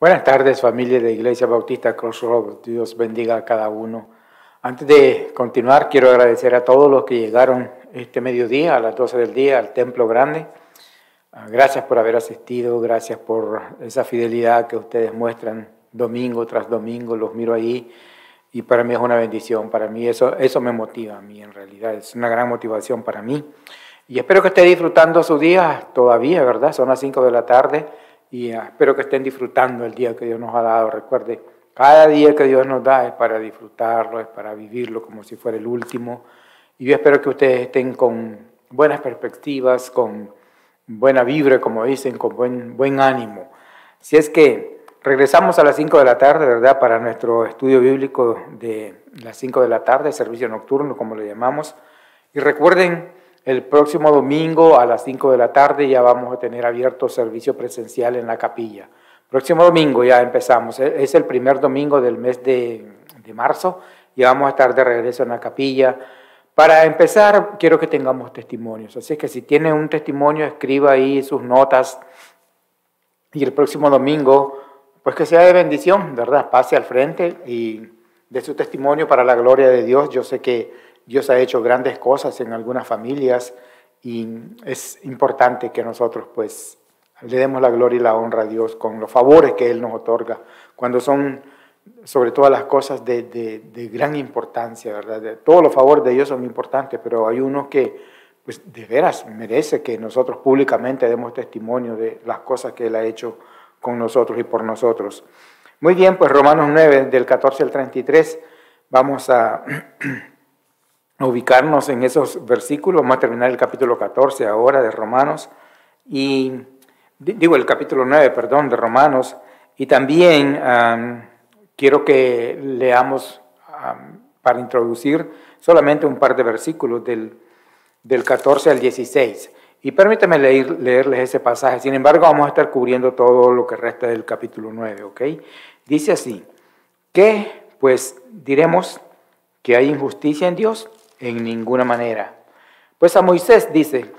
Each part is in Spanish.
Buenas tardes, familia de Iglesia Bautista Crossroads. Dios bendiga a cada uno. Antes de continuar, quiero agradecer a todos los que llegaron este mediodía, a las 12 del día, al Templo Grande. Gracias por haber asistido, gracias por esa fidelidad que ustedes muestran domingo tras domingo. Los miro ahí y para mí es una bendición. Para mí eso me motiva a mí, en realidad. Es una gran motivación para mí. Y espero que esté disfrutando su día todavía, ¿verdad? Son las 5 de la tarde. Y espero que estén disfrutando el día que Dios nos ha dado. Recuerde, cada día que Dios nos da es para disfrutarlo, es para vivirlo como si fuera el último. Y yo espero que ustedes estén con buenas perspectivas, con buena vibra, como dicen, con buen ánimo. Si es que regresamos a las 5 de la tarde, ¿verdad? Para nuestro estudio bíblico de las 5 de la tarde, servicio nocturno, como le llamamos. Y recuerden, el próximo domingo a las 5 de la tarde ya vamos a tener abierto servicio presencial en la capilla. Próximo domingo ya empezamos, es el primer domingo del mes de marzo y vamos a estar de regreso en la capilla. Para empezar, quiero que tengamos testimonios, así que si tiene un testimonio, escriba ahí sus notas y el próximo domingo, pues que sea de bendición, ¿verdad? Pase al frente y dé su testimonio para la gloria de Dios. Yo sé que Dios ha hecho grandes cosas en algunas familias y es importante que nosotros pues le demos la gloria y la honra a Dios con los favores que Él nos otorga, cuando son sobre todas las cosas de gran importancia, ¿verdad? Todos los favores de Dios son importantes, pero hay unos que pues de veras merece que nosotros públicamente demos testimonio de las cosas que Él ha hecho con nosotros y por nosotros. Muy bien, pues Romanos 9, del 14 al 33, vamos a ubicarnos en esos versículos. Vamos a terminar el capítulo 14 ahora de Romanos, y digo el capítulo 9, perdón, de Romanos, y también quiero que leamos para introducir solamente un par de versículos del 14 al 16. Y permítame leerles ese pasaje. Sin embargo, vamos a estar cubriendo todo lo que resta del capítulo 9, ¿ok? Dice así: ¿qué pues diremos? ¿Que hay injusticia en Dios? En ninguna manera. Pues a Moisés dice: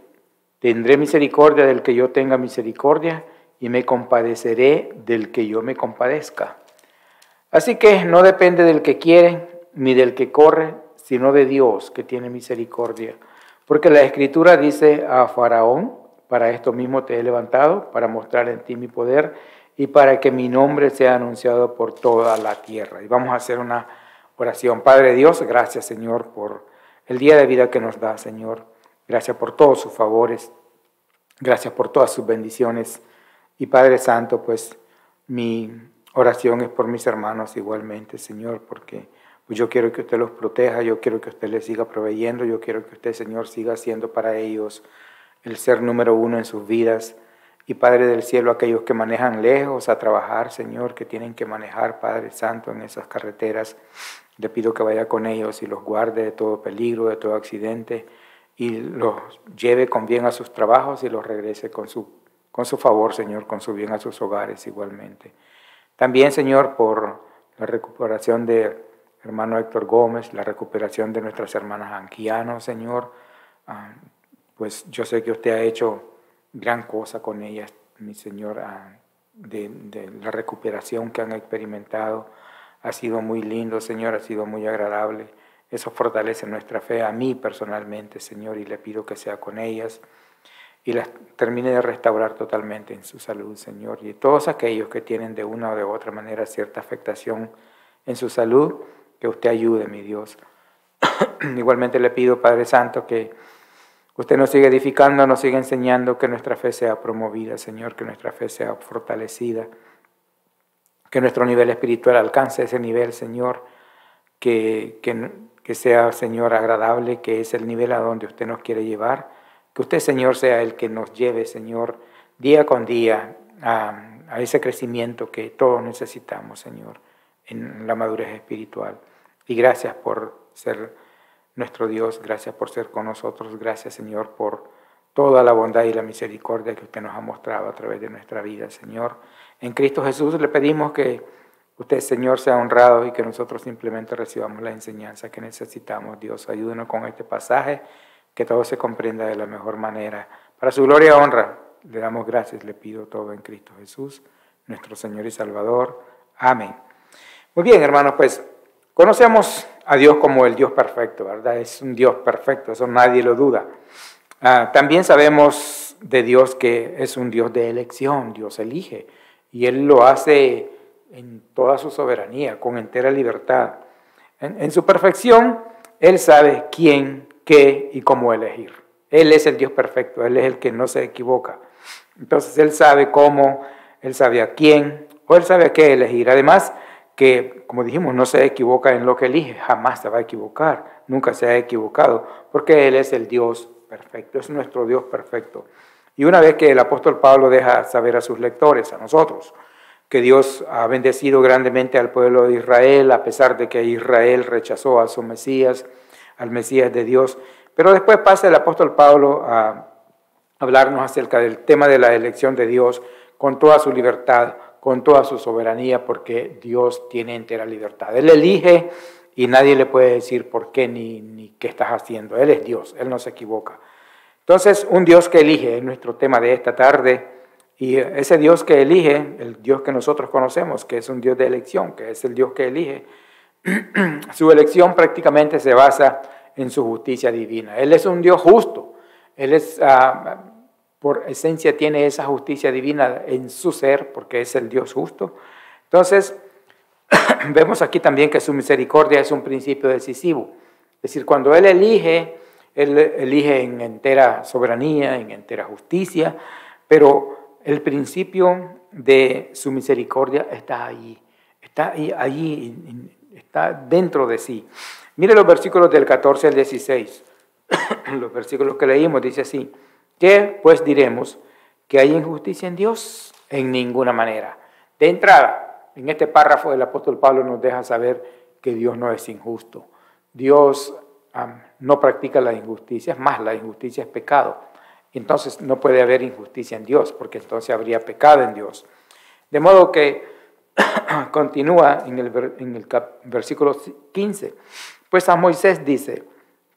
tendré misericordia del que yo tenga misericordia y me compadeceré del que yo me compadezca. Así que no depende del que quiere ni del que corre, sino de Dios que tiene misericordia. Porque la Escritura dice a Faraón: para esto mismo te he levantado, para mostrar en ti mi poder y para que mi nombre sea anunciado por toda la tierra. Y vamos a hacer una oración. Padre Dios, gracias, Señor, por el día de vida que nos da, Señor. Gracias por todos sus favores. Gracias por todas sus bendiciones. Y Padre Santo, pues mi oración es por mis hermanos igualmente, Señor, porque pues yo quiero que usted los proteja, yo quiero que usted les siga proveyendo, yo quiero que usted, Señor, siga siendo para ellos el ser número uno en sus vidas. Y Padre del cielo, aquellos que manejan lejos a trabajar, Señor, que tienen que manejar, Padre Santo, en esas carreteras, le pido que vaya con ellos y los guarde de todo peligro, de todo accidente, y los lleve con bien a sus trabajos y los regrese con su favor, Señor, con su bien a sus hogares igualmente. También, Señor, por la recuperación de hermano Héctor Gómez, la recuperación de nuestras hermanas Anquiano, Señor, pues yo sé que usted ha hecho gran cosa con ellas, mi Señor, de la recuperación que han experimentado. Ha sido muy lindo, Señor, ha sido muy agradable. Eso fortalece nuestra fe a mí personalmente, Señor, y le pido que sea con ellas y las termine de restaurar totalmente en su salud, Señor. Y todos aquellos que tienen de una o de otra manera cierta afectación en su salud, que usted ayude, mi Dios. Igualmente le pido, Padre Santo, que usted nos siga edificando, nos siga enseñando, que nuestra fe sea promovida, Señor, que nuestra fe sea fortalecida, que nuestro nivel espiritual alcance ese nivel, Señor, que sea, Señor, agradable, que es el nivel a donde usted nos quiere llevar. Que usted, Señor, sea el que nos lleve, Señor, día con día a ese crecimiento que todos necesitamos, Señor, en la madurez espiritual. Y gracias por ser nuestro Dios, gracias por ser con nosotros, gracias, Señor, por toda la bondad y la misericordia que usted nos ha mostrado a través de nuestra vida, Señor. En Cristo Jesús le pedimos que usted, Señor, sea honrado y que nosotros simplemente recibamos la enseñanza que necesitamos. Dios, ayúdenos con este pasaje, que todo se comprenda de la mejor manera. Para su gloria y honra, le damos gracias, le pido todo en Cristo Jesús. nuestro Señor y Salvador. Amén. Muy bien, hermanos, pues conocemos a Dios como el Dios perfecto, ¿verdad? Es un Dios perfecto, eso nadie lo duda. También sabemos de Dios que es un Dios de elección, Dios elige, y Él lo hace en toda su soberanía, con entera libertad. En su perfección, Él sabe quién, qué y cómo elegir. Él es el Dios perfecto, Él es el que no se equivoca. Entonces Él sabe cómo, Él sabe a quién, o Él sabe a qué elegir. Además, que, como dijimos, no se equivoca en lo que elige, jamás se va a equivocar, nunca se ha equivocado, porque Él es el Dios perfecto, es nuestro Dios perfecto. Y una vez que el apóstol Pablo deja saber a sus lectores, a nosotros, que Dios ha bendecido grandemente al pueblo de Israel, a pesar de que Israel rechazó a su Mesías, al Mesías de Dios, pero después pasa el apóstol Pablo a hablarnos acerca del tema de la elección de Dios con toda su libertad, con toda su soberanía, porque Dios tiene entera libertad. Él elige y nadie le puede decir por qué ni qué estás haciendo. Él es Dios, Él no se equivoca. Entonces, un Dios que elige es nuestro tema de esta tarde, y ese Dios que elige, el Dios que nosotros conocemos, que es un Dios de elección, que es el Dios que elige, su elección prácticamente se basa en su justicia divina. Él es un Dios justo, Él es... por esencia tiene esa justicia divina en su ser, porque es el Dios justo. Entonces, vemos aquí también que su misericordia es un principio decisivo. Es decir, cuando Él elige en entera soberanía, en entera justicia, pero el principio de su misericordia está allí, está dentro de sí. Mire los versículos del 14 al 16, los versículos que leímos, dice así: ¿qué pues diremos? ¿Que hay injusticia en Dios? En ninguna manera. De entrada, en este párrafo el apóstol Pablo nos deja saber que Dios no es injusto. Dios no practica la injusticia, es más, la injusticia es pecado. Entonces no puede haber injusticia en Dios, porque entonces habría pecado en Dios. De modo que continúa en el versículo 15. Pues a Moisés dice: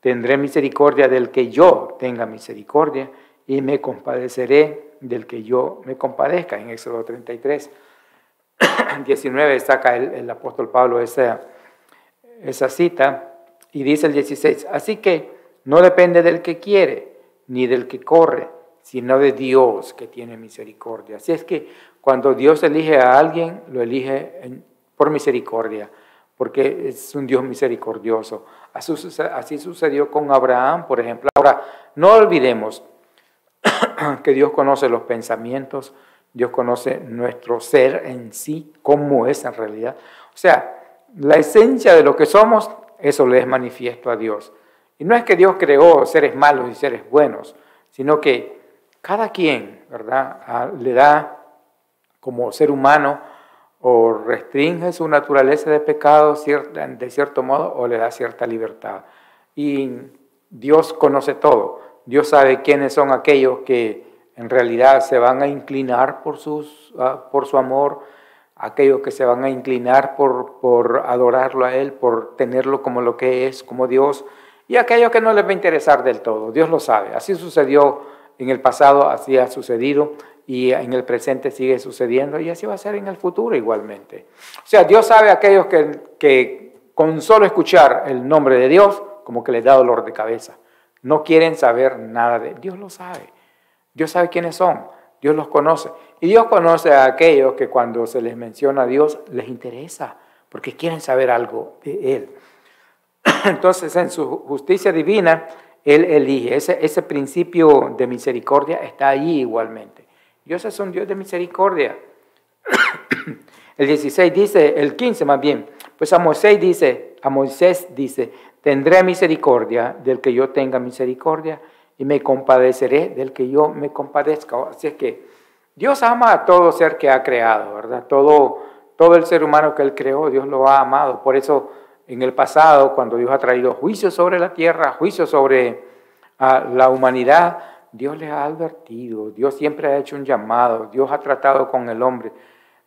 tendré misericordia del que yo tenga misericordia, y me compadeceré del que yo me compadezca. En Éxodo 33, 19 saca el apóstol Pablo esa cita, y dice el 16: así que no depende del que quiere, ni del que corre, sino de Dios que tiene misericordia. Así es que cuando Dios elige a alguien, lo elige por misericordia, porque es un Dios misericordioso. Así sucedió con Abraham, por ejemplo. Ahora, no olvidemos que Dios conoce los pensamientos, Dios conoce nuestro ser en sí, cómo es en realidad. O sea, la esencia de lo que somos, eso le es manifiesto a Dios. Y no es que Dios creó seres malos y seres buenos, sino que cada quien, ¿verdad?, le da como ser humano, o restringe su naturaleza de pecado de cierto modo, o le da cierta libertad. Y Dios conoce todo. Dios sabe quiénes son aquellos que en realidad se van a inclinar por su amor, aquellos que se van a inclinar por adorarlo a Él, por tenerlo como lo que es, como Dios, y aquellos que no les va a interesar del todo. Dios lo sabe. Así sucedió en el pasado, así ha sucedido, y en el presente sigue sucediendo, y así va a ser en el futuro igualmente. O sea, Dios sabe a aquellos que con solo escuchar el nombre de Dios, como que les da dolor de cabeza. No quieren saber nada de Dios, lo sabe. Dios sabe quiénes son, Dios los conoce. Y Dios conoce a aquellos que cuando se les menciona a Dios, les interesa, porque quieren saber algo de Él. Entonces, en su justicia divina, Él elige. Ese principio de misericordia está allí igualmente. Dios es un Dios de misericordia. El 16 dice, el 15 más bien, pues a Moisés dice, tendré misericordia del que yo tenga misericordia, y me compadeceré del que yo me compadezca. Así es que Dios ama a todo ser que ha creado, ¿verdad? Todo el ser humano que Él creó, Dios lo ha amado. Por eso en el pasado, cuando Dios ha traído juicio sobre la tierra, juicio sobre la humanidad, Dios les ha advertido, Dios siempre ha hecho un llamado, Dios ha tratado con el hombre.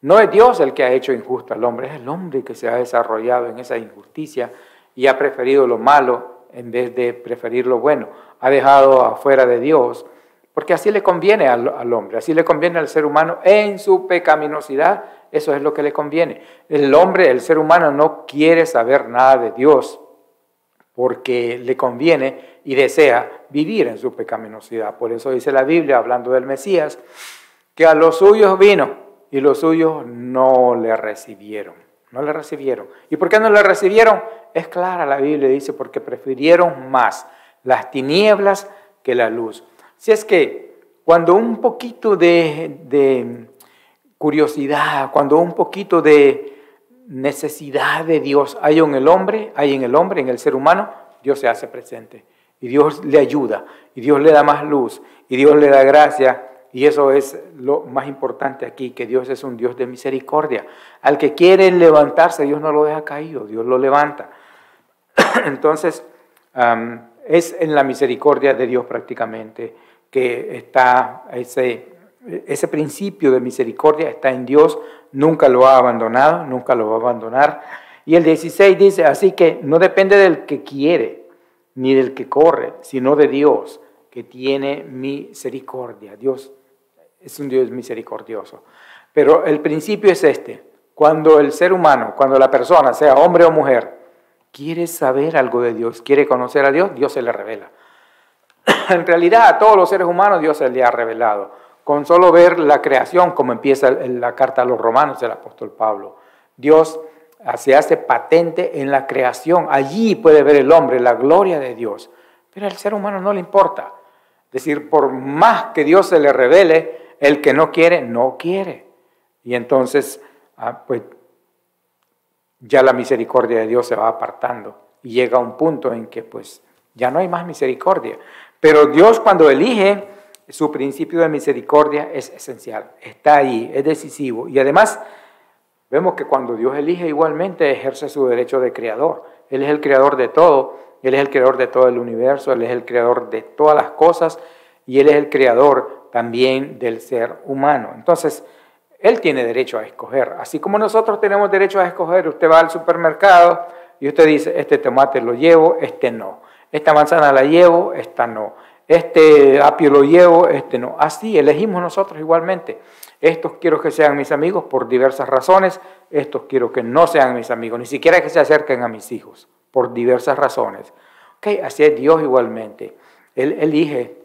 No es Dios el que ha hecho injusto al hombre, es el hombre que se ha desarrollado en esa injusticia y ha preferido lo malo en vez de preferir lo bueno. Ha dejado afuera de Dios porque así le conviene al hombre, así le conviene al ser humano en su pecaminosidad, eso es lo que le conviene. El hombre, el ser humano no quiere saber nada de Dios porque le conviene y desea vivir en su pecaminosidad. Por eso dice la Biblia, hablando del Mesías, que a los suyos vino y los suyos no le recibieron. No le recibieron. ¿Y por qué no le recibieron? Es clara la Biblia, dice, porque prefirieron más las tinieblas que la luz. Si es que cuando un poquito de curiosidad, cuando un poquito de necesidad de Dios hay en el hombre, en el ser humano, Dios se hace presente. Y Dios le ayuda, y Dios le da más luz, y Dios le da gracia. Y eso es lo más importante aquí, que Dios es un Dios de misericordia. Al que quiere levantarse, Dios no lo deja caído, Dios lo levanta. Entonces, es en la misericordia de Dios prácticamente que está ese principio de misericordia, está en Dios, nunca lo ha abandonado, nunca lo va a abandonar. Y el 16 dice, así que no depende del que quiere, ni del que corre, sino de Dios, que tiene misericordia. Dios es un Dios misericordioso. Pero el principio es este: cuando el ser humano, cuando la persona, sea hombre o mujer, quiere saber algo de Dios, quiere conocer a Dios, Dios se le revela. En realidad a todos los seres humanos Dios se le ha revelado. Con solo ver la creación, como empieza la carta a los Romanos del apóstol Pablo, Dios se hace patente en la creación. Allí puede ver el hombre la gloria de Dios. Pero al ser humano no le importa. Es decir, por más que Dios se le revele, el que no quiere, no quiere. Y entonces, pues ya la misericordia de Dios se va apartando y llega a un punto en que pues ya no hay más misericordia. Pero Dios, cuando elige, su principio de misericordia es esencial, está ahí, es decisivo. Y además vemos que cuando Dios elige, igualmente ejerce su derecho de creador. Él es el creador de todo, Él es el creador de todo el universo, Él es el creador de todas las cosas y Él es el creador también del ser humano. Entonces, Él tiene derecho a escoger. Así como nosotros tenemos derecho a escoger, usted va al supermercado y usted dice, este tomate lo llevo, este no. Esta manzana la llevo, esta no. Este apio lo llevo, este no. Así elegimos nosotros igualmente. Estos quiero que sean mis amigos por diversas razones, estos quiero que no sean mis amigos, ni siquiera que se acerquen a mis hijos, por diversas razones. Okay, así es Dios igualmente. Él elige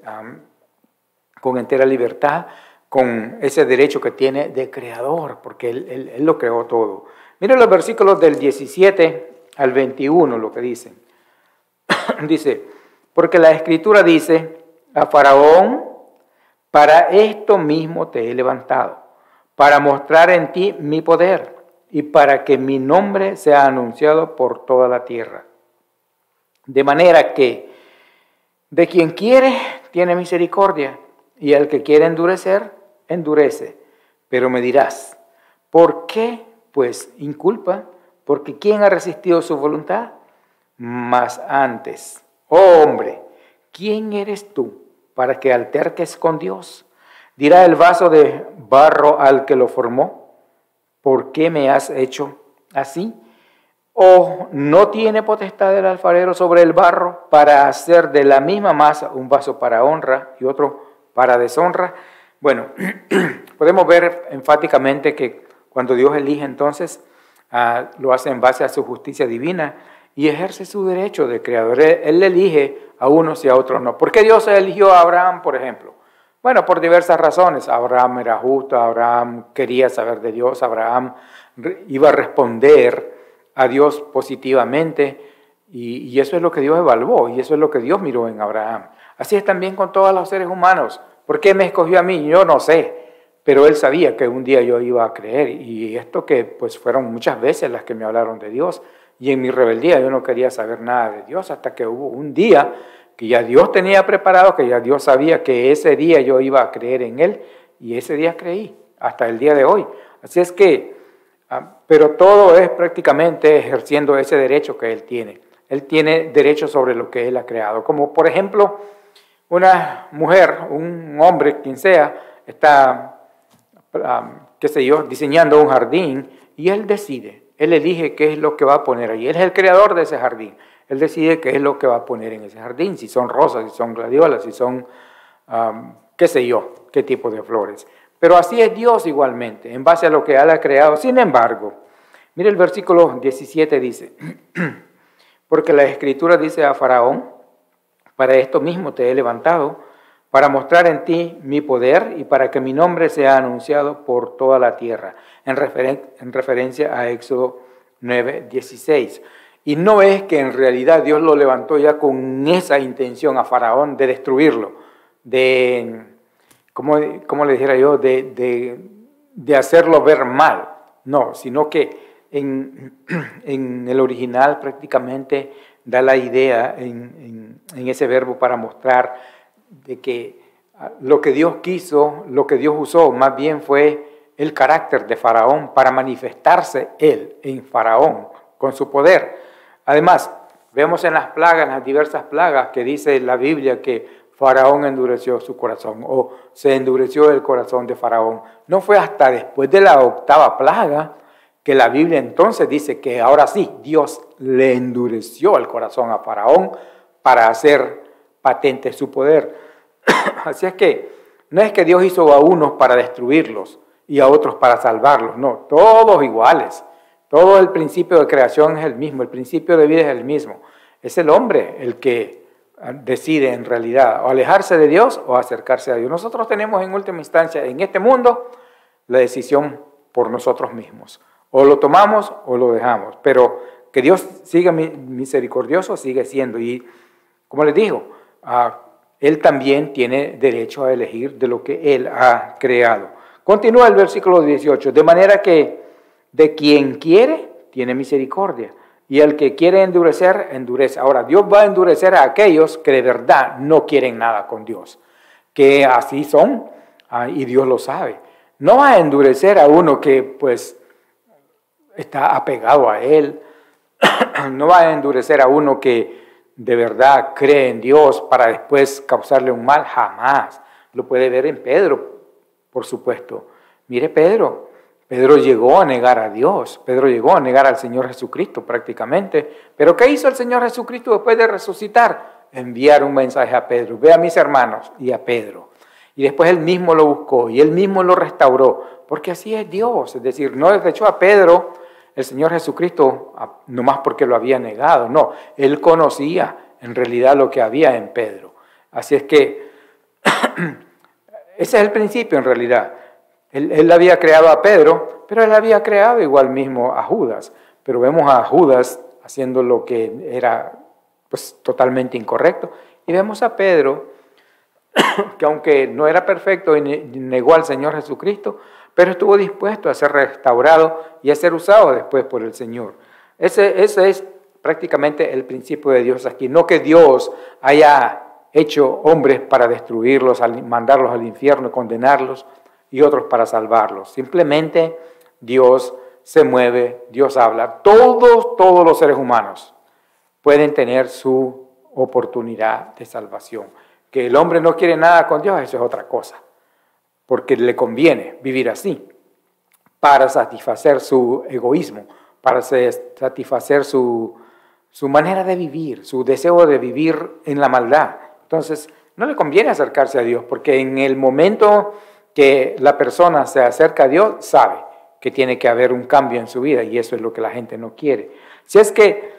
con entera libertad, con ese derecho que tiene de creador, porque Él lo creó todo. Miren los versículos del 17 al 21, lo que dicen. Dice, porque la Escritura dice, a Faraón, para esto mismo te he levantado, para mostrar en ti mi poder y para que mi nombre sea anunciado por toda la tierra. De manera que de quien quiere tiene misericordia y al que quiere endurecer, endurece. Pero me dirás, ¿por qué pues inculpa? Porque ¿quién ha resistido su voluntad? Mas antes, oh hombre, ¿quién eres tú para que alterques con Dios? Dirá el vaso de barro al que lo formó, ¿por qué me has hecho así? ¿O no tiene potestad el alfarero sobre el barro para hacer de la misma masa un vaso para honra y otro para deshonra? Bueno, podemos ver enfáticamente que cuando Dios elige entonces, lo hace en base a su justicia divina y ejerce su derecho de creador. Él elige a unos y a otros no. ¿Por qué Dios eligió a Abraham, por ejemplo? Bueno, por diversas razones. Abraham era justo, Abraham quería saber de Dios, Abraham iba a responder a Dios positivamente y eso es lo que Dios evaluó y eso es lo que Dios miró en Abraham. Así es también con todos los seres humanos. ¿Por qué me escogió a mí? Yo no sé, pero Él sabía que un día yo iba a creer y esto que pues fueron muchas veces las que me hablaron de Dios y en mi rebeldía yo no quería saber nada de Dios hasta que hubo un día que ya Dios tenía preparado, que ya Dios sabía que ese día yo iba a creer en Él y ese día creí hasta el día de hoy. Así es que pero todo es prácticamente ejerciendo ese derecho que Él tiene. Él tiene derecho sobre lo que Él ha creado. Como por ejemplo, una mujer, un hombre, quien sea, está, qué sé yo, diseñando un jardín y Él decide, Él elige qué es lo que va a poner ahí. Él es el creador de ese jardín. Él decide qué es lo que va a poner en ese jardín, si son rosas, si son gladiolas, si son qué sé yo, qué tipo de flores. Pero así es Dios igualmente, en base a lo que Él ha creado. Sin embargo, mire el versículo 17 dice, porque la Escritura dice a Faraón, para esto mismo te he levantado, para mostrar en ti mi poder y para que mi nombre sea anunciado por toda la tierra, en referencia a Éxodo 9:16. Y no es que en realidad Dios lo levantó ya con esa intención a Faraón de destruirlo, de, como le dijera yo, de hacerlo ver mal. No, sino que en el original prácticamente da la idea en ese verbo para mostrar de que lo que Dios quiso, lo que Dios usó, más bien fue el carácter de Faraón para manifestarse él en Faraón con su poder. Además, vemos en las plagas, en las diversas plagas que dice la Biblia que Faraón endureció su corazón o se endureció el corazón de Faraón. No fue hasta después de la 8ª plaga que la Biblia entonces dice que ahora sí, Dios le endureció el corazón a Faraón para hacer patente su poder. Así es que no es que Dios hizo a unos para destruirlos y a otros para salvarlos, no, todos iguales. Todo el principio de creación es el mismo, el principio de vida es el mismo. Es el hombre el que decide en realidad o alejarse de Dios o acercarse a Dios. Nosotros tenemos en última instancia en este mundo la decisión por nosotros mismos. O lo tomamos o lo dejamos, pero que Dios siga misericordioso sigue siendo. Y como les digo, Él también tiene derecho a elegir de lo que Él ha creado. Continúa el versículo 18, de manera que de quien quiere, tiene misericordia. Y el que quiere endurecer, endurece. Ahora, Dios va a endurecer a aquellos que de verdad no quieren nada con Dios. Que así son, y Dios lo sabe. No va a endurecer a uno que, pues, está apegado a Él. No va a endurecer a uno que de verdad cree en Dios para después causarle un mal. Jamás. Lo puede ver en Pedro, por supuesto. Mire Pedro llegó a negar a Dios, Pedro llegó a negar al Señor Jesucristo prácticamente, pero ¿qué hizo el Señor Jesucristo después de resucitar? Enviar un mensaje a Pedro, ve a mis hermanos y a Pedro. Y después él mismo lo buscó y él mismo lo restauró, porque así es Dios, es decir, no desechó a Pedro el Señor Jesucristo nomás porque lo había negado, no, él conocía en realidad lo que había en Pedro. Así es que ese es el principio en realidad. Él había creado a Pedro, pero él había creado igual mismo a Judas. Pero vemos a Judas haciendo lo que era pues, totalmente incorrecto. Y vemos a Pedro, que aunque no era perfecto y negó al Señor Jesucristo, pero estuvo dispuesto a ser restaurado y a ser usado después por el Señor. Ese es prácticamente el principio de Dios aquí. No que Dios haya hecho hombres para destruirlos, mandarlos al infierno, condenarlos, y otros para salvarlos. Simplemente Dios se mueve, Dios habla. Todos los seres humanos pueden tener su oportunidad de salvación. Que el hombre no quiere nada con Dios, eso es otra cosa. Porque le conviene vivir así, para satisfacer su egoísmo, para satisfacer su manera de vivir, su deseo de vivir en la maldad. Entonces, no le conviene acercarse a Dios, porque en el momento que la persona se acerca a Dios, sabe que tiene que haber un cambio en su vida y eso es lo que la gente no quiere. Si es que,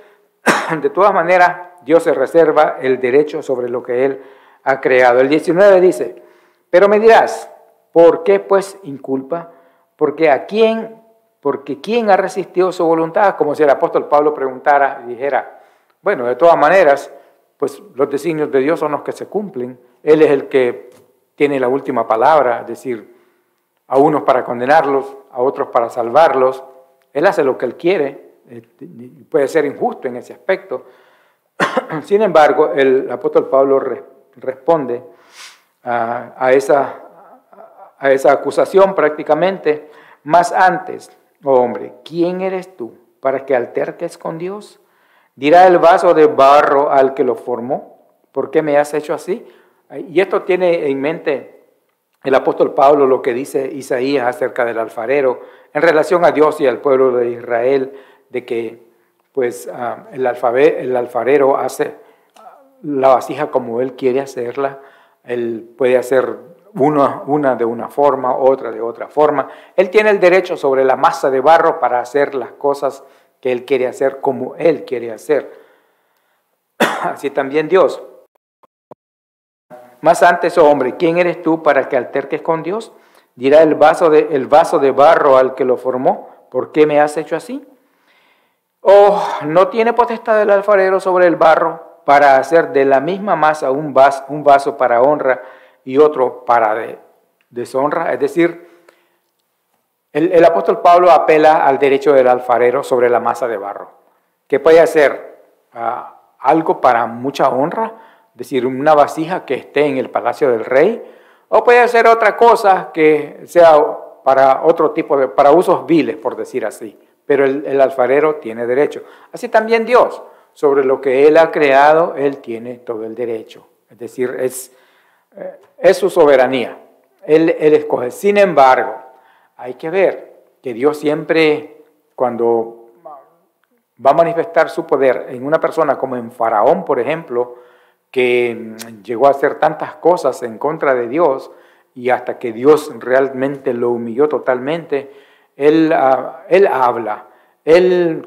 de todas maneras, Dios se reserva el derecho sobre lo que Él ha creado. El 19 dice, pero me dirás, ¿por qué pues inculpa? Porque ¿quién ha resistido su voluntad? Como si el apóstol Pablo preguntara y dijera, bueno, de todas maneras, pues los designios de Dios son los que se cumplen. Él es el que tiene la última palabra, es decir, a unos para condenarlos, a otros para salvarlos. Él hace lo que Él quiere, puede ser injusto en ese aspecto. Sin embargo, el apóstol Pablo responde a esa acusación prácticamente, más antes, oh hombre, ¿quién eres tú para que alterques con Dios? Dirá el vaso de barro al que lo formó, ¿por qué me has hecho así? Y esto tiene en mente el apóstol Pablo lo que dice Isaías acerca del alfarero en relación a Dios y al pueblo de Israel, de que pues, el alfarero hace la vasija como él quiere hacerla. Él puede hacer una de una forma, otra de otra forma. Él tiene el derecho sobre la masa de barro para hacer las cosas que Él quiere hacer como Él quiere hacer. Así también Dios. Más antes, oh hombre, ¿quién eres tú para que alterques con Dios? Dirá el vaso de barro al que lo formó, ¿por qué me has hecho así? Oh, ¿no tiene potestad el alfarero sobre el barro para hacer de la misma masa un vaso para honra y otro para deshonra? Es decir, el apóstol Pablo apela al derecho del alfarero sobre la masa de barro, que puede hacer algo para mucha honra, es decir, una vasija que esté en el palacio del rey, o puede hacer otra cosa que sea para otro tipo para usos viles, por decir así. Pero el alfarero tiene derecho. Así también Dios, sobre lo que Él ha creado, Él tiene todo el derecho. Es decir, es su soberanía. Él escoge. Sin embargo, hay que ver que Dios siempre, cuando va a manifestar su poder en una persona como en Faraón, por ejemplo, que llegó a hacer tantas cosas en contra de Dios y hasta que Dios realmente lo humilló totalmente, Él habla.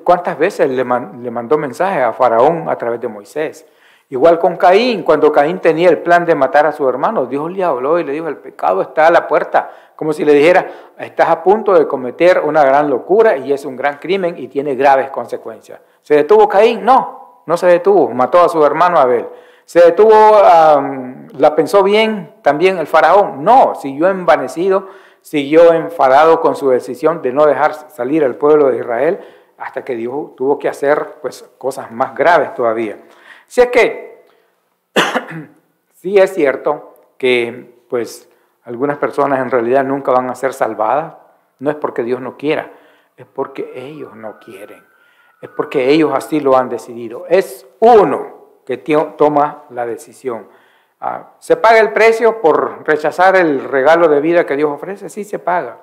¿Cuántas veces le mandó mensajes a Faraón a través de Moisés? Igual con Caín, cuando Caín tenía el plan de matar a su hermano, Dios le habló y le dijo, el pecado está a la puerta, como si le dijera, estás a punto de cometer una gran locura y es un gran crimen y tiene graves consecuencias. ¿Se detuvo Caín? No se detuvo, mató a su hermano Abel. ¿Se detuvo, la pensó bien también el Faraón? No, siguió envanecido, siguió enfadado con su decisión de no dejar salir al pueblo de Israel hasta que Dios tuvo que hacer pues, cosas más graves todavía. Si es que sí es cierto que pues, algunas personas en realidad nunca van a ser salvadas, no es porque Dios no quiera, es porque ellos no quieren, es porque ellos así lo han decidido. Es uno que toma la decisión. ¿Se paga el precio por rechazar el regalo de vida que Dios ofrece? Sí, se paga,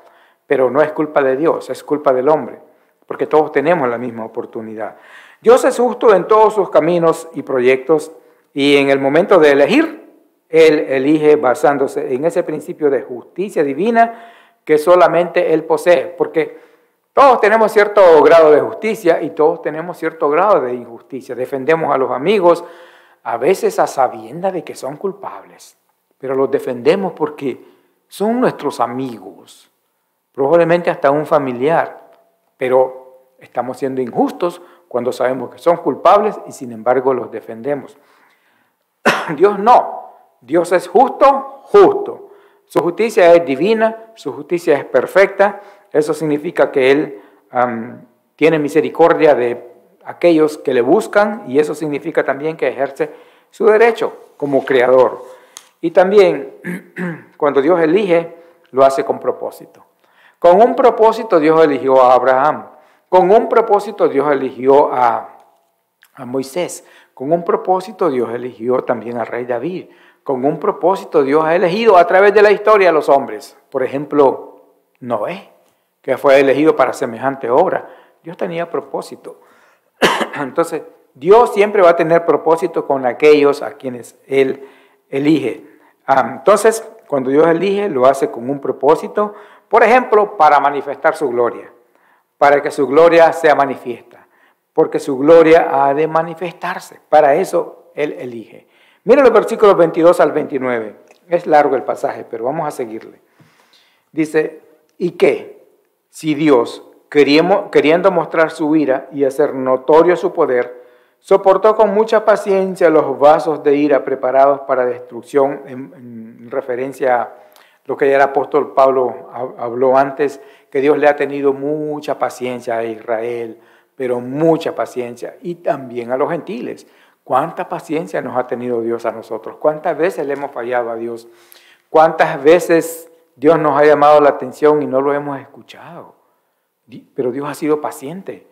pero no es culpa de Dios, es culpa del hombre, porque todos tenemos la misma oportunidad. Dios es justo en todos sus caminos y proyectos, y en el momento de elegir, Él elige basándose en ese principio de justicia divina que solamente Él posee, porque todos tenemos cierto grado de justicia y todos tenemos cierto grado de injusticia. Defendemos a los amigos, a veces a sabiendas de que son culpables, pero los defendemos porque son nuestros amigos, probablemente hasta un familiar, pero estamos siendo injustos cuando sabemos que son culpables y sin embargo los defendemos. Dios no, Dios es justo. Su justicia es divina, su justicia es perfecta. Eso significa que Él tiene misericordia de aquellos que le buscan y eso significa también que ejerce su derecho como creador. Y también cuando Dios elige, lo hace con propósito. Con un propósito Dios eligió a Abraham. Con un propósito Dios eligió a Moisés. Con un propósito Dios eligió también al rey David. Con un propósito Dios ha elegido a través de la historia a los hombres. Por ejemplo, Noé, que fue elegido para semejante obra. Dios tenía propósito. Entonces, Dios siempre va a tener propósito con aquellos a quienes Él elige. Entonces, cuando Dios elige, lo hace con un propósito. Por ejemplo, para manifestar su gloria. Para que su gloria sea manifiesta. Porque su gloria ha de manifestarse. Para eso Él elige. Miren los versículos 22 al 29. Es largo el pasaje, pero vamos a seguirle. Dice, ¿y qué? Si Dios, queriendo mostrar su ira y hacer notorio su poder, soportó con mucha paciencia los vasos de ira preparados para destrucción, en referencia a lo que ya el apóstol Pablo habló antes, que Dios le ha tenido mucha paciencia a Israel, pero mucha paciencia, y también a los gentiles. ¿Cuánta paciencia nos ha tenido Dios a nosotros? ¿Cuántas veces le hemos fallado a Dios? ¿Cuántas veces Dios nos ha llamado la atención y no lo hemos escuchado? Pero Dios ha sido paciente.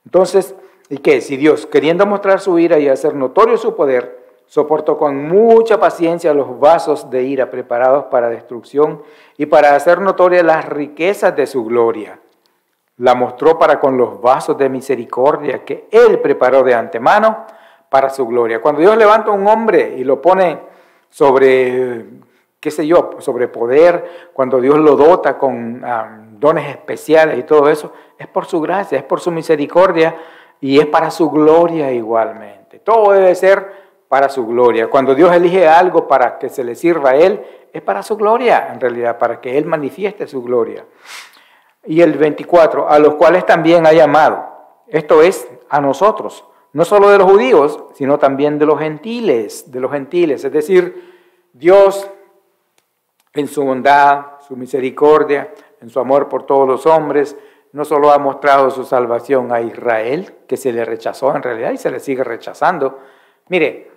Entonces, ¿y qué? Si Dios, queriendo mostrar su ira y hacer notorio su poder, soportó con mucha paciencia los vasos de ira preparados para destrucción y para hacer notorias las riquezas de su gloria, la mostró para con los vasos de misericordia que Él preparó de antemano para su gloria. Cuando Dios levanta a un hombre y lo pone sobre qué sé yo, sobre poder, cuando Dios lo dota con dones especiales y todo eso, es por su gracia, es por su misericordia y es para su gloria igualmente. Todo debe ser para su gloria. Cuando Dios elige algo para que se le sirva a Él, es para su gloria, en realidad, para que Él manifieste su gloria. Y el 24, a los cuales también ha llamado, esto es, a nosotros, no solo de los judíos, sino también de los gentiles, es decir, Dios en su bondad, su misericordia, en su amor por todos los hombres, no solo ha mostrado su salvación a Israel, que se le rechazó en realidad y se le sigue rechazando. Mire,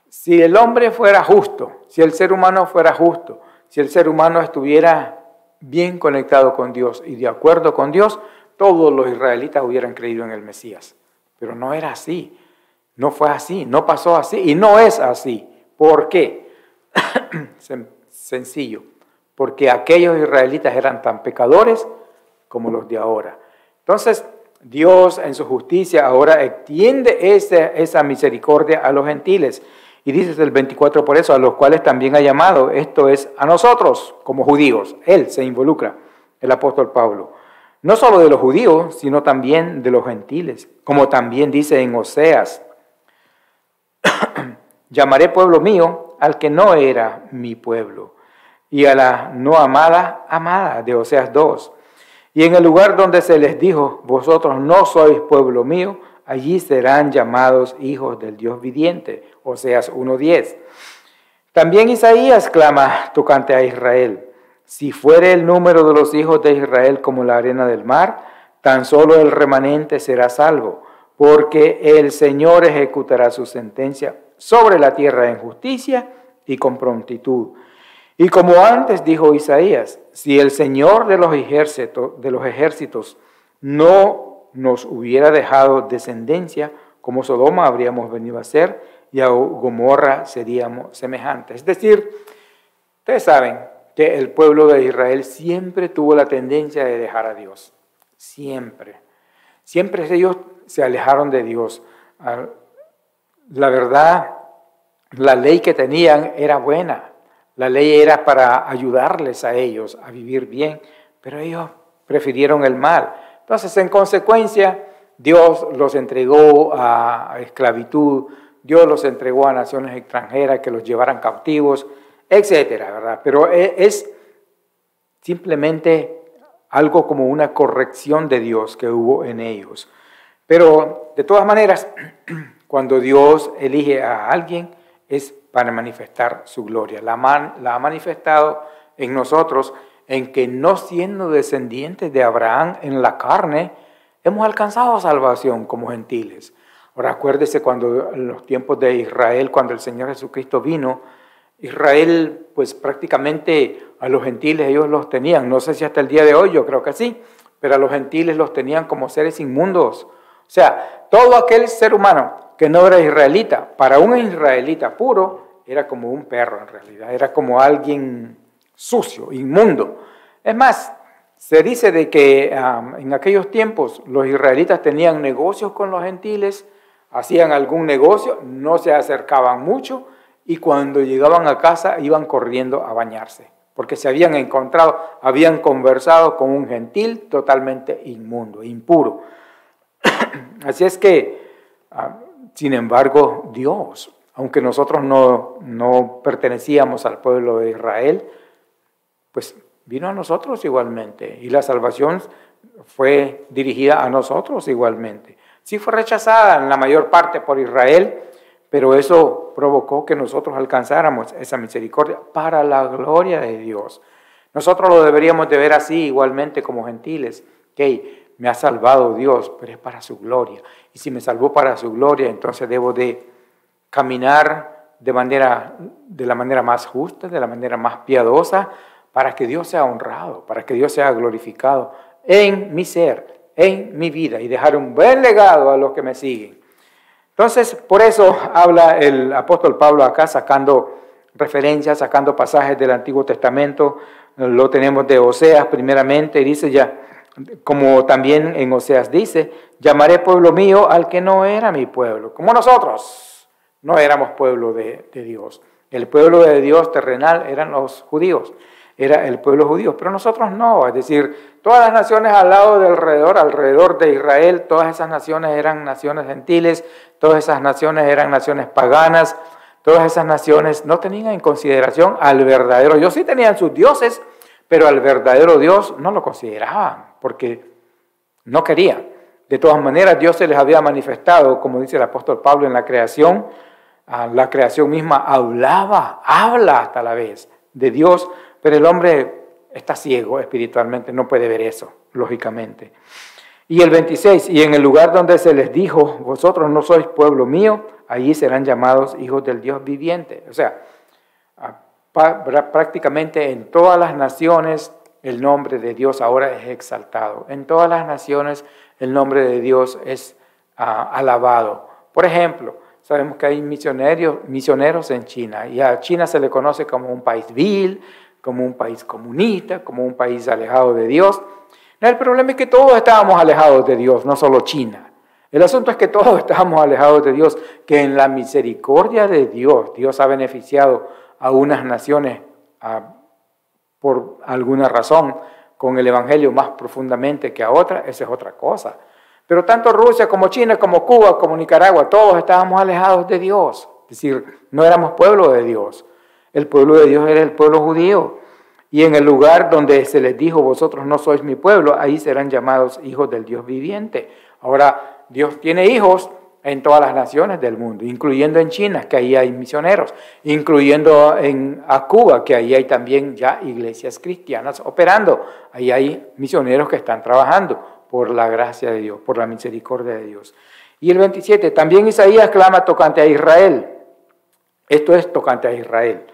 si el hombre fuera justo, si el ser humano fuera justo, si el ser humano estuviera bien conectado con Dios y de acuerdo con Dios, todos los israelitas hubieran creído en el Mesías. Pero no era así, no fue así, no pasó así y no es así. ¿Por qué? Sencillo, porque aquellos israelitas eran tan pecadores como los de ahora. Entonces, Dios en su justicia ahora extiende esa misericordia a los gentiles. Y dice el 24, por eso, a los cuales también ha llamado, esto es, a nosotros como judíos. Él se involucra, el apóstol Pablo. No solo de los judíos, sino también de los gentiles. Como también dice en Oseas, llamaré pueblo mío al que no era mi pueblo, y a la no amada, amada, de Oseas 2. Y en el lugar donde se les dijo, vosotros no sois pueblo mío, allí serán llamados hijos del Dios viviente, Oseas 1:10. También Isaías clama tocante a Israel, si fuere el número de los hijos de Israel como la arena del mar, tan solo el remanente será salvo, porque el Señor ejecutará su sentencia sobre la tierra en justicia y con prontitud. Y como antes dijo Isaías, si el Señor de los ejércitos no nos hubiera dejado descendencia, como Sodoma habríamos venido a ser, y a Gomorra seríamos semejantes. Es decir, ustedes saben que el pueblo de Israel siempre tuvo la tendencia de dejar a Dios. Siempre. Siempre ellos se alejaron de Dios. La verdad, la ley que tenían era buena. La ley era para ayudarles a ellos a vivir bien, pero ellos prefirieron el mal. Entonces, en consecuencia, Dios los entregó a esclavitud, Dios los entregó a naciones extranjeras que los llevaran cautivos, etcétera, ¿verdad? Pero es simplemente algo como una corrección de Dios que hubo en ellos. Pero, de todas maneras, cuando Dios elige a alguien, es para manifestar su gloria. La ha manifestado en nosotros, en que no siendo descendientes de Abraham en la carne, hemos alcanzado salvación como gentiles. Ahora acuérdese cuando en los tiempos de Israel, cuando el Señor Jesucristo vino, Israel pues prácticamente a los gentiles ellos los tenían, no sé si hasta el día de hoy, yo creo que sí, pero a los gentiles los tenían como seres inmundos. O sea, todo aquel ser humano que no era israelita, para un israelita puro, era como un perro en realidad, era como alguien sucio, inmundo. Es más, se dice de que en aquellos tiempos los israelitas tenían negocios con los gentiles, hacían algún negocio, no se acercaban mucho y cuando llegaban a casa iban corriendo a bañarse, porque se habían encontrado, habían conversado con un gentil totalmente inmundo, impuro. Así es que, sin embargo, Dios, aunque nosotros no pertenecíamos al pueblo de Israel, pues vino a nosotros igualmente y la salvación fue dirigida a nosotros igualmente. Sí fue rechazada en la mayor parte por Israel, pero eso provocó que nosotros alcanzáramos esa misericordia para la gloria de Dios. Nosotros lo deberíamos de ver así igualmente como gentiles, que me ha salvado Dios, pero es para su gloria. Y si me salvó para su gloria, entonces debo de caminar de la manera más justa, de la manera más piadosa, para que Dios sea honrado, para que Dios sea glorificado en mi ser, en mi vida, y dejar un buen legado a los que me siguen. Entonces, por eso habla el apóstol Pablo acá, sacando referencias, sacando pasajes del Antiguo Testamento. Lo tenemos de Oseas primeramente, y dice ya, como también en Oseas dice, llamaré pueblo mío al que no era mi pueblo, como nosotros no éramos pueblo de Dios. El pueblo de Dios terrenal eran los judíos, era el pueblo judío, pero nosotros no, es decir, todas las naciones al lado de alrededor de Israel, todas esas naciones eran naciones gentiles, todas esas naciones eran naciones paganas, todas esas naciones no tenían en consideración al verdadero Dios. Sí tenían sus dioses, pero al verdadero Dios no lo consideraban, porque no querían. De todas maneras, Dios se les había manifestado, como dice el apóstol Pablo, en la creación misma habla hasta la vez de Dios, pero el hombre está ciego espiritualmente, no puede ver eso, lógicamente. Y el 26, y en el lugar donde se les dijo, vosotros no sois pueblo mío, allí serán llamados hijos del Dios viviente. O sea, prácticamente en todas las naciones el nombre de Dios ahora es exaltado. En todas las naciones el nombre de Dios es alabado. Por ejemplo, sabemos que hay misioneros en China, y a China se le conoce como un país vil, como un país comunista, como un país alejado de Dios. El problema es que todos estábamos alejados de Dios, no solo China. El asunto es que todos estábamos alejados de Dios, que en la misericordia de Dios, Dios ha beneficiado a unas naciones por alguna razón con el Evangelio más profundamente que a otras, esa es otra cosa. Pero tanto Rusia como China, como Cuba, como Nicaragua, todos estábamos alejados de Dios. Es decir, no éramos pueblo de Dios. El pueblo de Dios era el pueblo judío. Y en el lugar donde se les dijo, vosotros no sois mi pueblo, ahí serán llamados hijos del Dios viviente. Ahora, Dios tiene hijos en todas las naciones del mundo, incluyendo en China, que ahí hay misioneros, incluyendo a Cuba, que ahí hay también ya iglesias cristianas operando. Ahí hay misioneros que están trabajando por la gracia de Dios, por la misericordia de Dios. Y el 27, también Isaías clama tocante a Israel. Esto es tocante a Israel.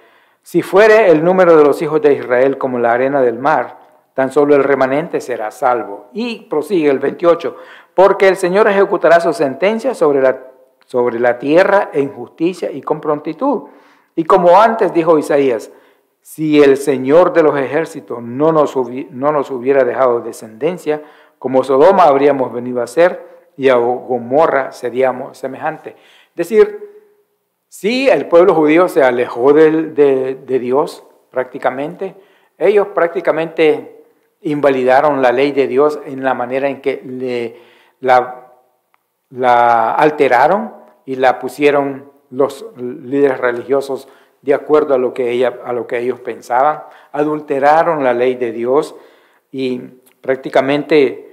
Si fuere el número de los hijos de Israel como la arena del mar, tan solo el remanente será salvo. Y prosigue el 28, porque el Señor ejecutará su sentencia sobre la tierra en justicia y con prontitud. Y como antes dijo Isaías, si el Señor de los ejércitos no nos hubiera dejado descendencia, como Sodoma habríamos venido a ser y a Gomorra seríamos semejantes. Es decir, sí, el pueblo judío se alejó de Dios prácticamente. Ellos prácticamente invalidaron la ley de Dios en la manera en que la alteraron y la pusieron los líderes religiosos de acuerdo a lo que ellos pensaban. Adulteraron la ley de Dios y prácticamente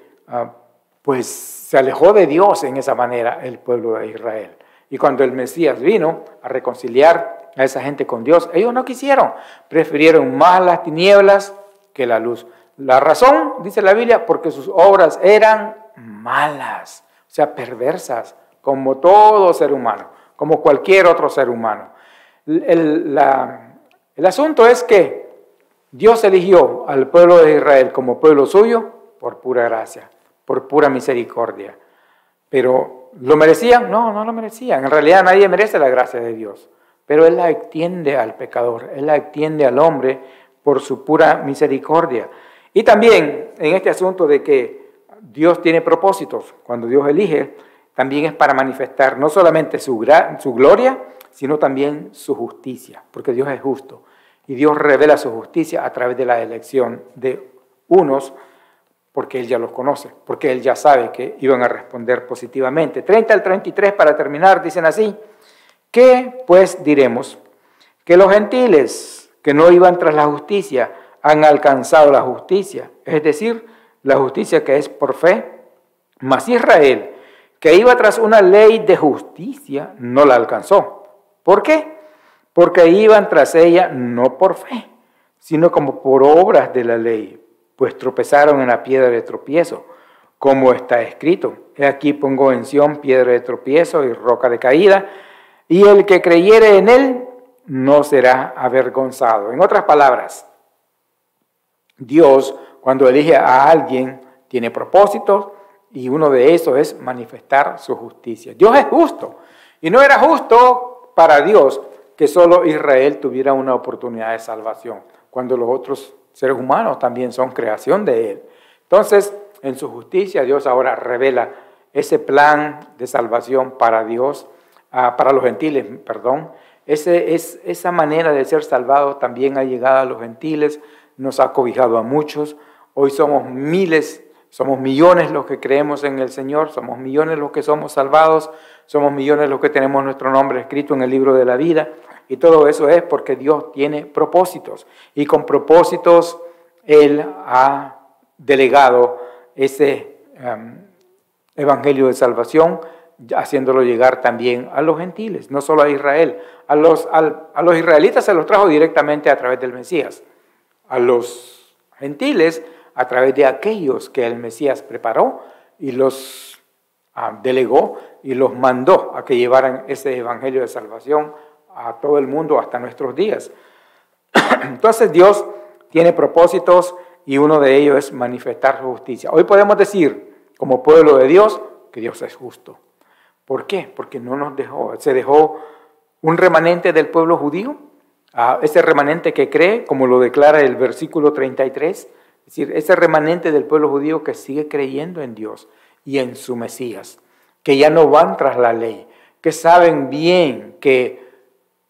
pues se alejó de Dios en esa manera el pueblo de Israel. Y cuando el Mesías vino a reconciliar a esa gente con Dios, ellos no quisieron, prefirieron más las tinieblas que la luz. La razón, dice la Biblia, porque sus obras eran malas, o sea, perversas, como todo ser humano, como cualquier otro ser humano. El asunto es que Dios eligió al pueblo de Israel como pueblo suyo por pura gracia, por pura misericordia. Pero ¿lo merecían? No, no lo merecían. En realidad nadie merece la gracia de Dios. Pero Él la extiende al pecador, Él la extiende al hombre por su pura misericordia. Y también en este asunto de que Dios tiene propósitos, cuando Dios elige, también es para manifestar no solamente su gloria, sino también su justicia, porque Dios es justo. Y Dios revela su justicia a través de la elección de unos, porque Él ya los conoce, porque Él ya sabe que iban a responder positivamente. 30 al 33 para terminar, dicen así, ¿qué pues diremos? Que los gentiles que no iban tras la justicia han alcanzado la justicia, es decir, la justicia que es por fe, mas Israel, que iba tras una ley de justicia, no la alcanzó. ¿Por qué? Porque iban tras ella no por fe, sino como por obras de la ley, pues tropezaron en la piedra de tropiezo, como está escrito. He aquí pongo en Sión piedra de tropiezo y roca de caída, y el que creyere en él no será avergonzado. En otras palabras, Dios, cuando elige a alguien, tiene propósitos, y uno de esos es manifestar su justicia. Dios es justo, y no era justo para Dios que solo Israel tuviera una oportunidad de salvación, cuando los otros seres humanos también son creación de Él. Entonces, en su justicia, Dios ahora revela ese plan de salvación para Dios, para los gentiles, Esa manera de ser salvado también ha llegado a los gentiles, nos ha cobijado a muchos. Hoy somos miles, somos millones los que creemos en el Señor, somos millones los que somos salvados, somos millones los que tenemos nuestro nombre escrito en el libro de la vida. Y todo eso es porque Dios tiene propósitos. Y con propósitos Él ha delegado ese evangelio de salvación, haciéndolo llegar también a los gentiles, no solo a Israel. A los israelitas se los trajo directamente a través del Mesías. A los gentiles a través de aquellos que el Mesías preparó y los delegó y los mandó a que llevaran ese evangelio de salvación a todo el mundo hasta nuestros días. Entonces Dios tiene propósitos y uno de ellos es manifestar su justicia. Hoy podemos decir, como pueblo de Dios, que Dios es justo. ¿Por qué? Porque no nos dejó, se dejó un remanente del pueblo judío, ese remanente que cree, como lo declara el versículo 33, es decir, ese remanente del pueblo judío que sigue creyendo en Dios y en su Mesías, que ya no van tras la ley, que saben bien que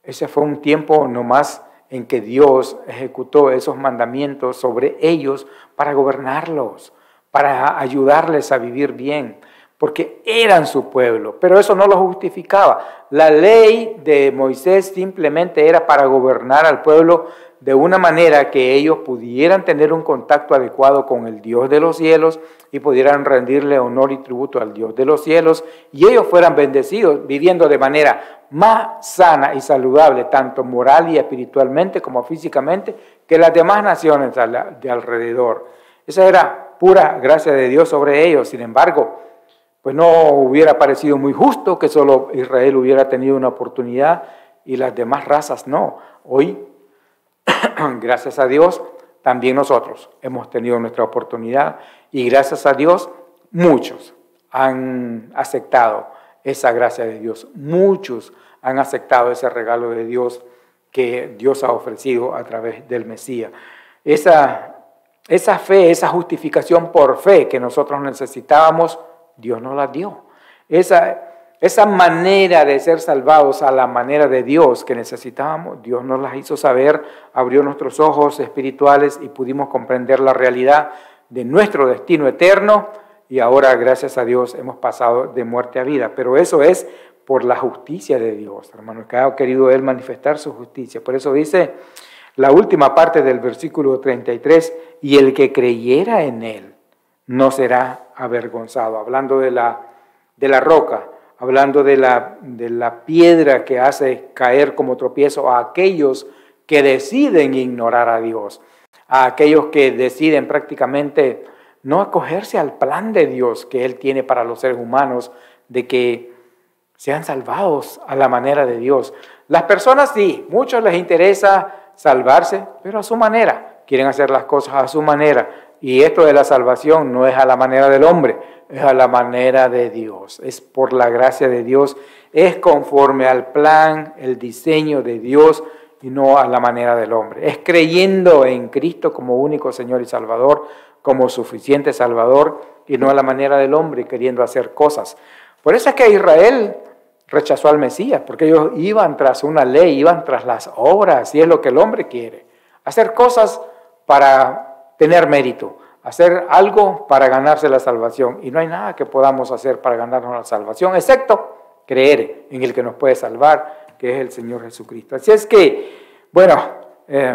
ese fue un tiempo nomás en que Dios ejecutó esos mandamientos sobre ellos para gobernarlos, para ayudarles a vivir bien, porque eran su pueblo, pero eso no lo justificaba. La ley de Moisés simplemente era para gobernar al pueblo de una manera que ellos pudieran tener un contacto adecuado con el Dios de los cielos y pudieran rendirle honor y tributo al Dios de los cielos, y ellos fueran bendecidos viviendo de manera más sana y saludable, tanto moral y espiritualmente como físicamente, que las demás naciones de alrededor. Esa era pura gracia de Dios sobre ellos. Sin embargo, pues no hubiera parecido muy justo que solo Israel hubiera tenido una oportunidad y las demás razas no. Hoy, gracias a Dios, también nosotros hemos tenido nuestra oportunidad y gracias a Dios muchos han aceptado esa gracia de Dios. Muchos han aceptado ese regalo de Dios que Dios ha ofrecido a través del Mesías. Esa fe, esa justificación por fe que nosotros necesitábamos, Dios nos la dio. Esa manera de ser salvados a la manera de Dios que necesitábamos, Dios nos las hizo saber, abrió nuestros ojos espirituales y pudimos comprender la realidad de nuestro destino eterno y ahora, gracias a Dios, hemos pasado de muerte a vida. Pero eso es por la justicia de Dios, hermanos, que ha querido Él manifestar su justicia. Por eso dice la última parte del versículo 33, y el que creyera en Él no será avergonzado, hablando de la roca, hablando de la piedra que hace caer como tropiezo a aquellos que deciden ignorar a Dios, a aquellos que deciden prácticamente no acogerse al plan de Dios que Él tiene para los seres humanos, de que sean salvados a la manera de Dios. Las personas sí, muchos les interesa salvarse, pero a su manera, quieren hacer las cosas a su manera. Y esto de la salvación no es a la manera del hombre, es a la manera de Dios. Es por la gracia de Dios, es conforme al plan, el diseño de Dios y no a la manera del hombre. Es creyendo en Cristo como único Señor y Salvador, como suficiente Salvador y no a la manera del hombre queriendo hacer cosas. Por eso es que Israel rechazó al Mesías, porque ellos iban tras una ley, iban tras las obras, y es lo que el hombre quiere. Hacer cosas para tener mérito, hacer algo para ganarse la salvación. Y no hay nada que podamos hacer para ganarnos la salvación, excepto creer en el que nos puede salvar, que es el Señor Jesucristo. Así es que, bueno,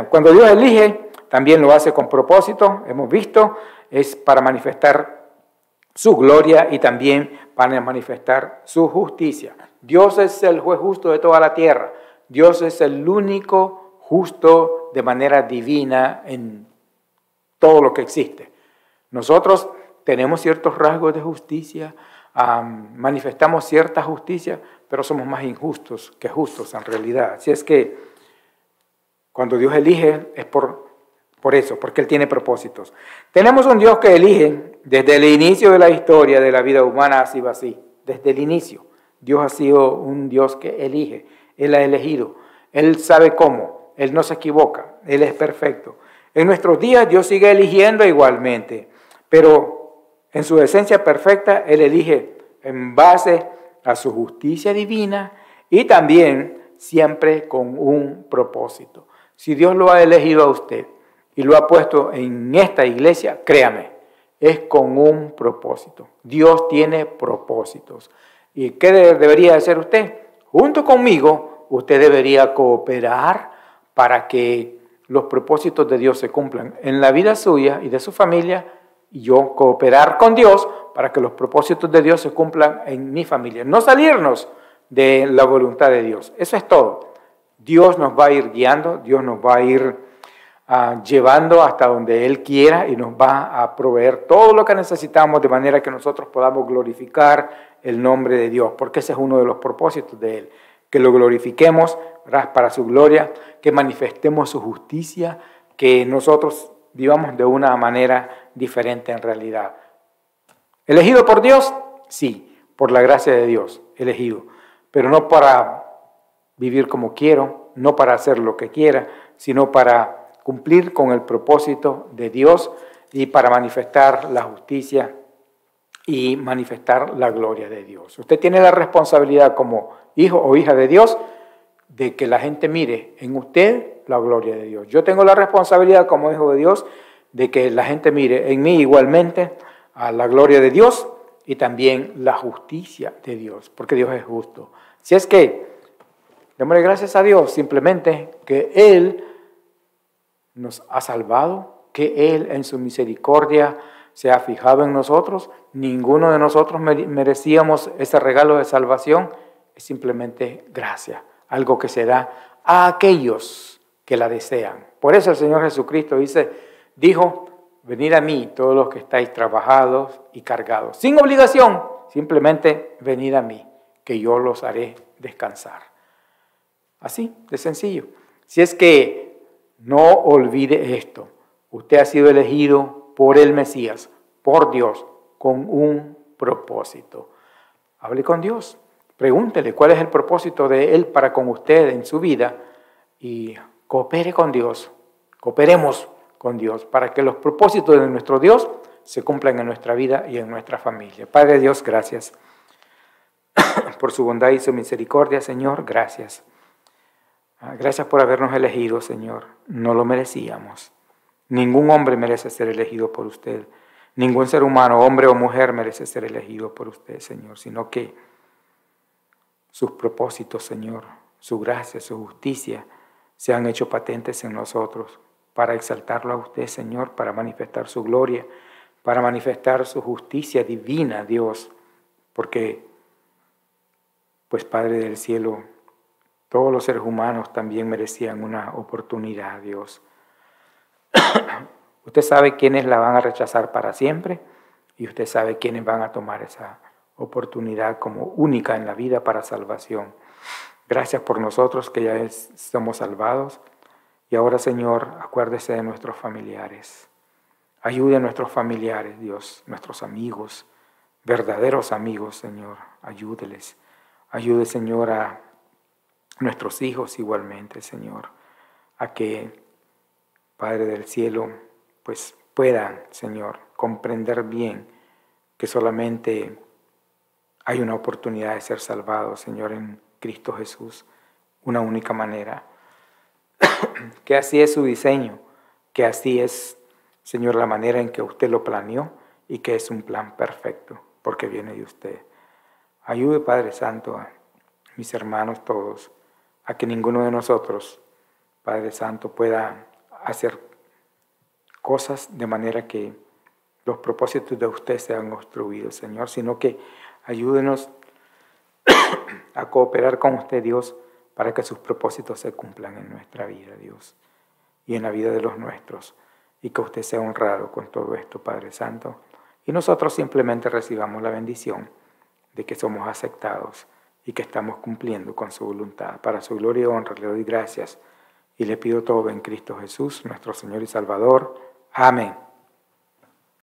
cuando Dios elige, también lo hace con propósito, hemos visto, es para manifestar su gloria y también para manifestar su justicia. Dios es el juez justo de toda la tierra. Dios es el único justo de manera divina en todo lo que existe. Nosotros tenemos ciertos rasgos de justicia, manifestamos cierta justicia, pero somos más injustos que justos en realidad. Así es que cuando Dios elige es por eso, porque Él tiene propósitos. Tenemos un Dios que elige desde el inicio de la historia de la vida humana, ha sido así, desde el inicio. Dios ha sido un Dios que elige, Él ha elegido, Él sabe cómo, Él no se equivoca, Él es perfecto. En nuestros días Dios sigue eligiendo igualmente, pero en su esencia perfecta Él elige en base a su justicia divina y también siempre con un propósito. Si Dios lo ha elegido a usted y lo ha puesto en esta iglesia, créame, es con un propósito. Dios tiene propósitos. ¿Y qué debería hacer usted? Junto conmigo, usted debería cooperar para que los propósitos de Dios se cumplan en la vida suya y de su familia, y yo cooperar con Dios para que los propósitos de Dios se cumplan en mi familia. No salirnos de la voluntad de Dios. Eso es todo. Dios nos va a ir guiando, Dios nos va a ir llevando hasta donde Él quiera y nos va a proveer todo lo que necesitamos de manera que nosotros podamos glorificar el nombre de Dios, porque ese es uno de los propósitos de Él, que lo glorifiquemos, ¿verdad?, para su gloria, que manifestemos su justicia, que nosotros vivamos de una manera diferente en realidad. ¿Elegido por Dios? Sí, por la gracia de Dios, elegido, pero no para vivir como quiero, no para hacer lo que quiera, sino para cumplir con el propósito de Dios y para manifestar la justicia y manifestar la gloria de Dios. Usted tiene la responsabilidad como hijo o hija de Dios de que la gente mire en usted la gloria de Dios. Yo tengo la responsabilidad como hijo de Dios de que la gente mire en mí igualmente a la gloria de Dios y también la justicia de Dios, porque Dios es justo. Si es que, démosle gracias a Dios simplemente que Él nos ha salvado, que Él en su misericordia se ha fijado en nosotros. Ninguno de nosotros merecíamos ese regalo de salvación. Es simplemente gracia, algo que se da a aquellos que la desean. Por eso el Señor Jesucristo dijo, venid a mí todos los que estáis trabajados y cargados, sin obligación, simplemente venid a mí, que yo los haré descansar. Así de sencillo. Si es que no olvide esto, usted ha sido elegido por el Mesías, por Dios, con un propósito. Hable con Dios, pregúntele cuál es el propósito de Él para con usted en su vida y coopere con Dios, cooperemos con Dios para que los propósitos de nuestro Dios se cumplan en nuestra vida y en nuestra familia. Padre Dios, gracias por su bondad y su misericordia, Señor, gracias. Gracias por habernos elegido, Señor. No lo merecíamos. Ningún hombre merece ser elegido por usted. Ningún ser humano, hombre o mujer, merece ser elegido por usted, Señor, sino que sus propósitos, Señor, su gracia, su justicia, se han hecho patentes en nosotros para exaltarlo a usted, Señor, para manifestar su gloria, para manifestar su justicia divina, Dios, porque, pues, Padre del cielo, todos los seres humanos también merecían una oportunidad, Dios. Usted sabe quiénes la van a rechazar para siempre y usted sabe quiénes van a tomar esa oportunidad como única en la vida para salvación. Gracias por nosotros que ya somos salvados. Y ahora, Señor, acuérdese de nuestros familiares. Ayude a nuestros familiares, Dios, nuestros amigos, verdaderos amigos, Señor. Ayúdeles. Ayude, Señor, a nuestros hijos igualmente, Señor, a que, Padre del cielo, pues puedan, Señor, comprender bien que solamente hay una oportunidad de ser salvados, Señor, en Cristo Jesús, una única manera, que así es su diseño, que así es, Señor, la manera en que usted lo planeó y que es un plan perfecto, porque viene de usted. Ayude, Padre Santo, a mis hermanos todos, a que ninguno de nosotros, Padre Santo, pueda hacer cosas de manera que los propósitos de usted sean obstruidos, Señor, sino que ayúdenos a cooperar con usted, Dios, para que sus propósitos se cumplan en nuestra vida, Dios, y en la vida de los nuestros, y que usted sea honrado con todo esto, Padre Santo, y nosotros simplemente recibamos la bendición de que somos aceptados y que estamos cumpliendo con su voluntad. Para su gloria y honra le doy gracias y le pido todo en Cristo Jesús, nuestro Señor y Salvador. Amén.